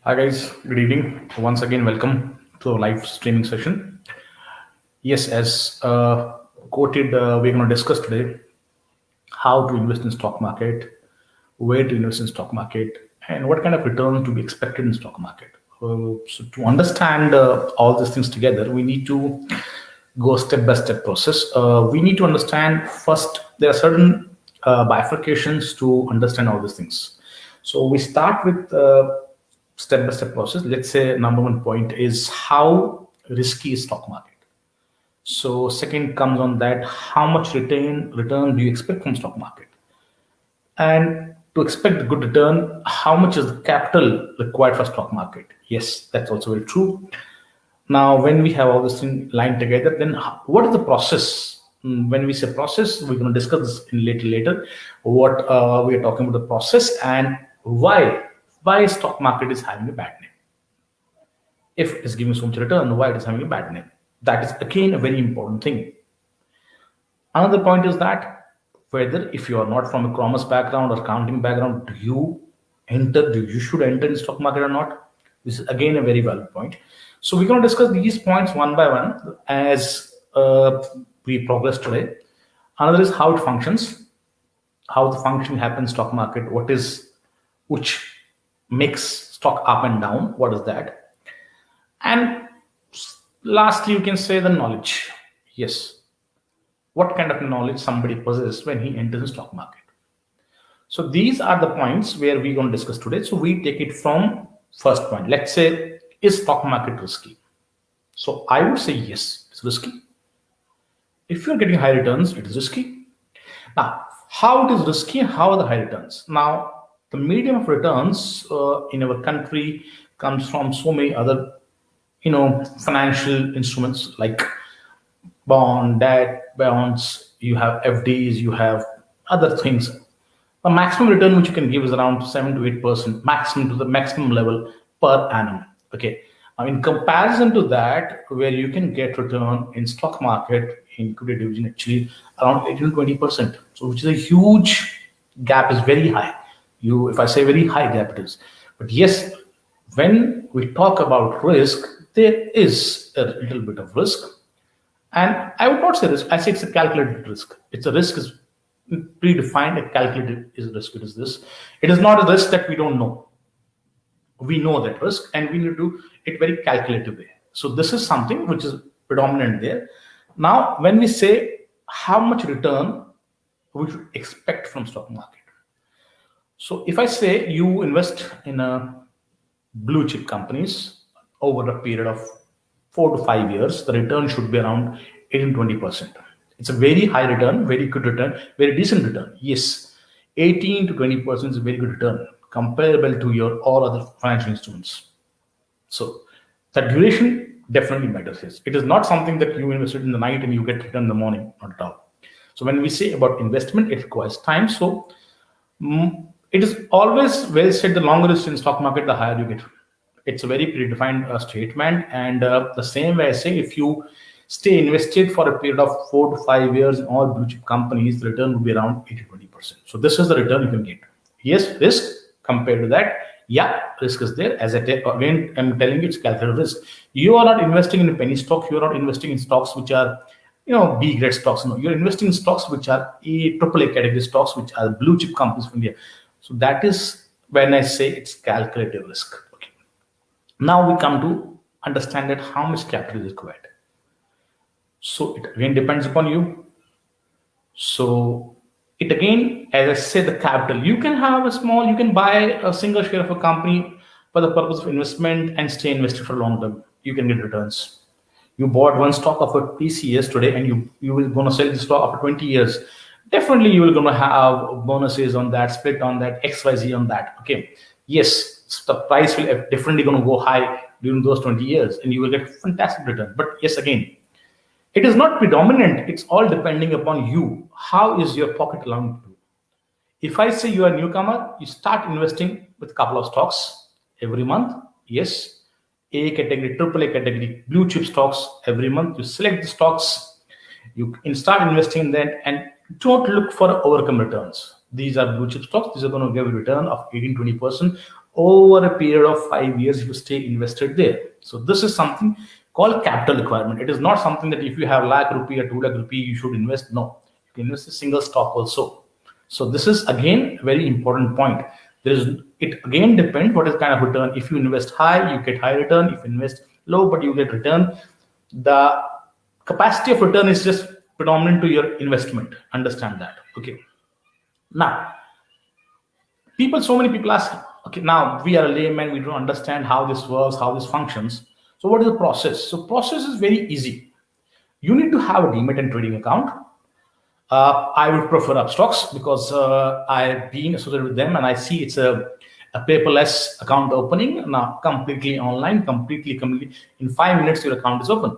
Hi guys, good evening. Once again, welcome to a live streaming session. Yes, as quoted, we're going to discuss today how to invest in stock market, where to invest in stock market, and what kind of return to be expected in stock market. So to understand all these things together, we need to go step by step process. We need to understand first there are certain bifurcations to understand all these things. So we start with step by step process. Let's say number one point is how risky is stock market. So second comes on that how much return do you expect from stock market, and to expect a good return, how much is the capital required for stock market? Yes, that's also very true. Now, when we have all this thing lined together, then what is the process? When we say process, we're going to discuss this in later. What we are talking about the process and why stock market is having a bad name. If it's giving so much return, why it is having a bad name? That is again a very important thing. Another point is that whether if you are not from a commerce background or accounting background, do you should enter in the stock market or not? This is again a very valid point. So we're going to discuss these points one by one as we progress today. Another is how it functions, how the function happens stock market, which makes stock up and down, what is that? And lastly, you can say the knowledge. Yes, what kind of knowledge somebody possesses when he enters the stock market. So these are the points where we're going to discuss today. So we take it from first point. Let's say, is stock market risky? So I would say yes, it's risky. If you're getting high returns, it is risky. Now, how it is risky and how are the high returns? Now, the medium of returns in our country comes from so many other, financial instruments like bonds, you have FDs, you have other things. The maximum return which you can give is around 7 to 8% maximum to the maximum level per annum. Okay. Now, in comparison to that, where you can get return in stock market in equity division actually around 18 to 20%. So which is a huge gap, is very high. If I say very high gap it is. But yes, when we talk about risk, there is a little bit of risk. And I would not say risk. I say it's a calculated risk. It's a risk is predefined. A calculated is risk. It is this. It is not a risk that we don't know. We know that risk, and we need to do it very calculative way. So this is something which is predominant there. Now, when we say how much return we should expect from stock market. So if I say you invest in a blue chip companies over a period of 4 to 5 years, the return should be around 18 to 20%. It's a very high return, very good return, very decent return. Yes, 18 to 20% is a very good return comparable to your all other financial instruments. So the duration definitely matters. Yes. It is not something that you invested in the night and you get return in the morning, not at all. So when we say about investment, it requires time. So it is always well said, the longer it's in stock market, the higher you get. It's a very predefined statement. And the same way I say, if you stay invested for a period of 4 to 5 years in all blue chip companies, the return will be around 80 to 20%. So this is the return you can get. Yes, risk compared to that. Yeah, risk is there. As again, I'm telling you, it's calculated risk. You are not investing in a penny stock. You are not investing in stocks which are, B grade stocks. No, you're investing in stocks which are AAA category stocks, which are blue chip companies from India. So that is when I say it's calculated risk. Okay. Now we come to understand that how much capital is required. So it again depends upon you. So it again, as I said, the capital, you can buy a single share of a company for the purpose of investment and stay invested for long term. You can get returns. You bought one stock of a TCS today and you will going to sell the stock after 20 years. Definitely you will going to have bonuses on that, split on that, XYZ on that. Okay. Yes, the price will definitely going to go high during those 20 years and you will get fantastic return. But yes, again, it is not predominant. It's all depending upon you. How is your pocket allowing you to do? If I say you are a newcomer, you start investing with a couple of stocks every month. Yes, A category, AAA category, blue chip stocks every month. You select the stocks, you can start investing in that, and don't look for overcome returns. These are blue chip stocks. These are going to give a return of 18 20% over a period of 5 years if you stay invested there. So this is something called capital requirement. It is not something that if you have lakh rupee or 2 lakh rupee you should invest. No, you can invest a single stock also. So this is again a very important point. It again depends what is kind of return. If you invest high, you get high return. If you invest low, but you get return. The capacity of return is just predominant to your investment. Understand that. Okay. Now, so many people ask, okay, now we are a layman, we don't understand how this works, how this functions. So what is the process? So process is very easy. You need to have a demat and trading account. I would prefer Upstocks because I've been associated with them and I see it's a paperless account opening now, completely online, completely in 5 minutes your account is open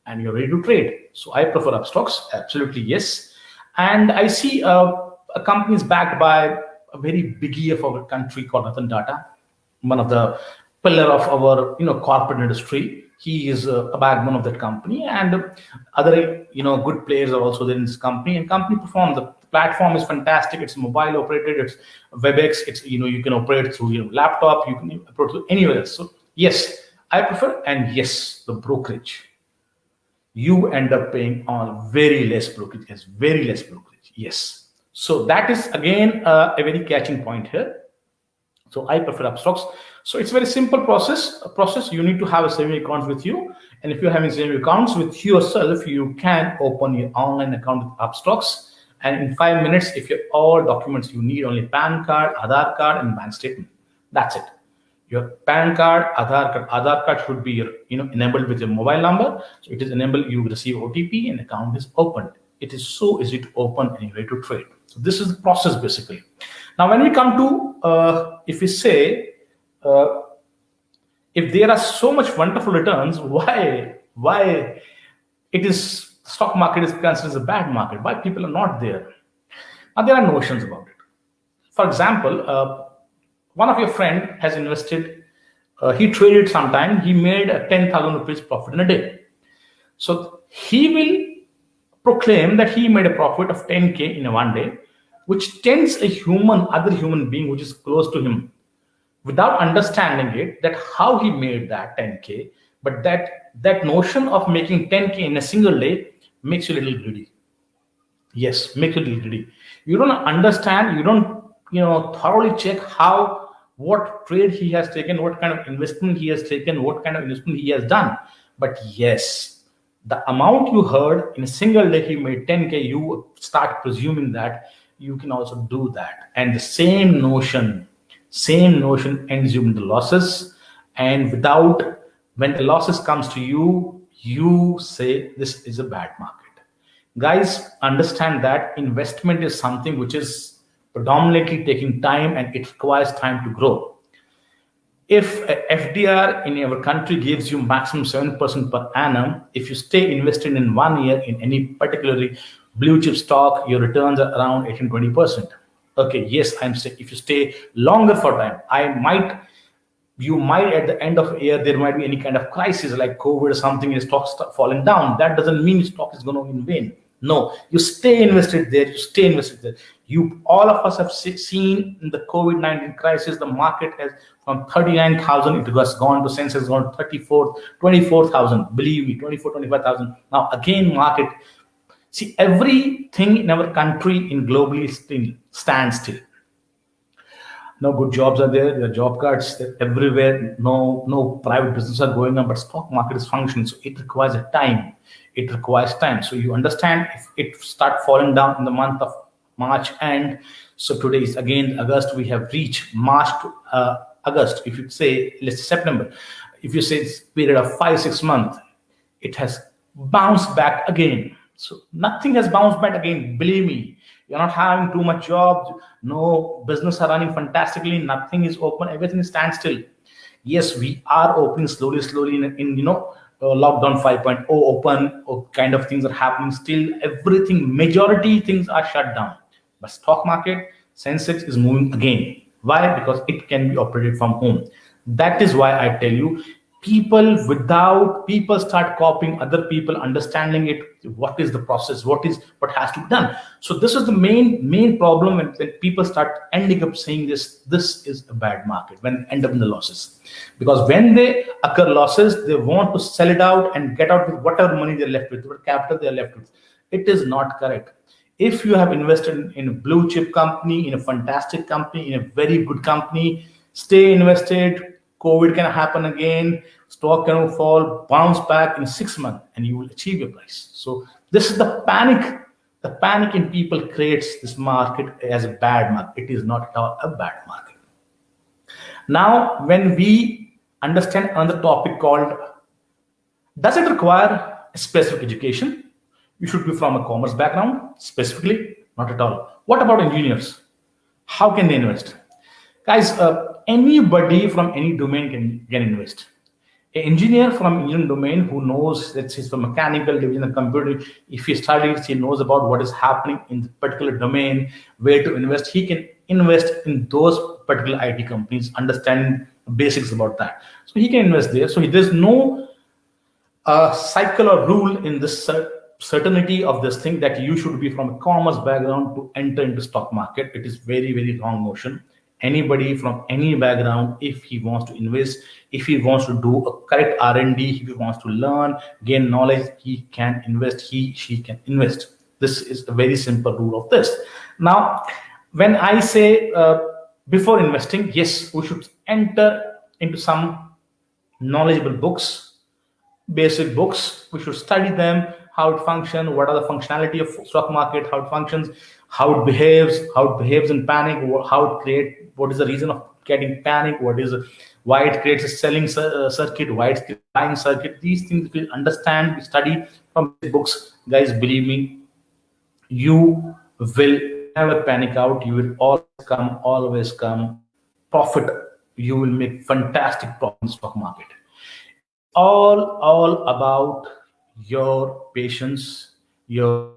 and you're ready to trade. So I prefer Upstocks, absolutely yes. And I see a company is backed by a very biggie of our country called Ratan Tata, one of the pillar of our corporate industry. He is a backbone of that company, and other good players are also there in this company. And company performs. The platform is fantastic. It's mobile operated. It's WebEx. It's you can operate through your laptop. You can operate through anywhere else. So yes, I prefer. And yes, the brokerage. You end up paying on very less brokerage. Yes, very less brokerage. Yes. So that is again a very catching point here. So I prefer Upstocks. So it's a very simple process. You need to have a saving account with you, and if you're having saving accounts with yourself, you can open your online account with Upstocks. And in 5 minutes, if you have all documents you need, only PAN card, Aadhaar card, and bank statement. That's it. Your PAN card, Aadhaar card should be enabled with your mobile number. So it is enabled. You receive OTP, and account is opened. It is so easy to open and you're ready to trade. So this is the process basically. Now, when we come to, if we say, if there are so much wonderful returns, why it is stock market is considered as a bad market? Why people are not there? Now, there are notions about it. For example, one of your friend has invested, he traded sometime, he made 10,000 rupees profit in a day. So he will proclaim that he made a profit of 10K in a one day, which tends other human being which is close to him, without understanding it, that how he made that 10K, but that notion of making 10K in a single day makes you a little greedy. Yes, makes you a little greedy. You don't understand, you don't thoroughly check what trade he has taken, what kind of investment he has taken, what kind of investment he has done. But yes, the amount you heard in a single day he made 10K, you start presuming that you can also do that. And the same notion ends you in the losses. And when the losses comes to you, you say this is a bad market. Guys, understand that investment is something which is predominantly taking time and it requires time to grow. If FDR in our country gives you maximum 7% per annum, if you stay invested in 1 year in any particularly blue chip stock, your returns are around 18-20%. Okay, yes, I'm saying if you stay longer for time, you might at the end of a year, there might be any kind of crisis like COVID or something, and stock falling down. That doesn't mean stock is going to in vain. No, you stay invested there. All of us have seen in the COVID-19 crisis, the market has from 39,000, it has gone to Sensex has gone to 24,000. Believe me, 25,000. Now again, market. See, everything in our country in globally still stands still. No good jobs are there. There are job cuts everywhere. No private business are going on, but stock market is functioning. So it requires a time. It requires time. So you understand if it start falling down in the month of March end. So today is again August. We have reached March to August. If you say let's say September, if you say it's period of 5-6 months, it has bounced back again. So nothing has bounced back again. Believe me. You're not having too much jobs. No business are running fantastically. Nothing is open. Everything is standstill. Yes, we are opening slowly in lockdown 5.0 open or kind of things are happening. Still, majority things are shut down. But stock market, Sensex is moving again. Why? Because it can be operated from home. That is why I tell you, People start copying other people, understanding it, what is the process, what has to be done. So this is the main problem when people start ending up saying this is a bad market, when end up in the losses. Because when they occur losses, they want to sell it out and get out with whatever money they're left with, what capital they're left with. It is not correct. If you have invested in a blue chip company, in a fantastic company, in a very good company, stay invested. COVID can happen again, stock can fall, bounce back in 6 months, and you will achieve your price. So this is the panic. The panic in people creates this market as a bad market. It is not at all a bad market. Now, when we understand another topic called, does it require a specific education? You should be from a commerce background, specifically, not at all. What about engineers? How can they invest? Guys, anybody from any domain can invest. An engineer from engineering domain who knows, let's say, from mechanical division of computer, if he studies, he knows about what is happening in the particular domain, where to invest. He can invest in those particular IT companies, understanding basics about that. So he can invest there. So there's no cycle or rule in this certainty of this thing that you should be from a commerce background to enter into stock market. It is very wrong notion. Anybody from any background, if he wants to invest, if he wants to do a correct R&D, if he wants to learn, gain knowledge, he can invest, she can invest. This is a very simple rule of this. Now, when I say before investing, yes, we should enter into some knowledgeable books, basic books. We should study them, how it functions, what are the functionality of stock market, how it functions, how it behaves in panic, how it creates, what is the reason of getting panic, why it creates a selling circuit, why it's a buying circuit. These things we understand, we study from books. Guys, believe me, you will never panic out. You will always come profit. You will make fantastic profit in stock market. All about your patience, your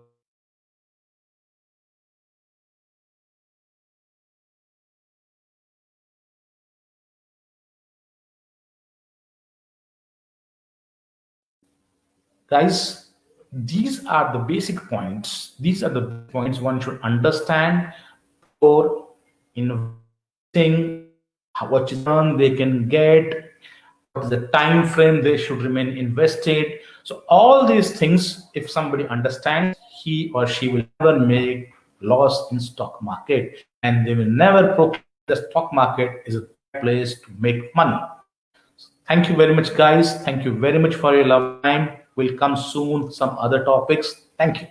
guys. These are the basic points. These are the points one should understand for investing, what they can get, what is the time frame they should remain invested. So all these things, if somebody understands, he or she will never make loss in stock market, and they will never proclaim the stock market is a place to make money. Thank you very much, guys. Thank you very much for your love time. We'll come soon with some other topics. Thank you.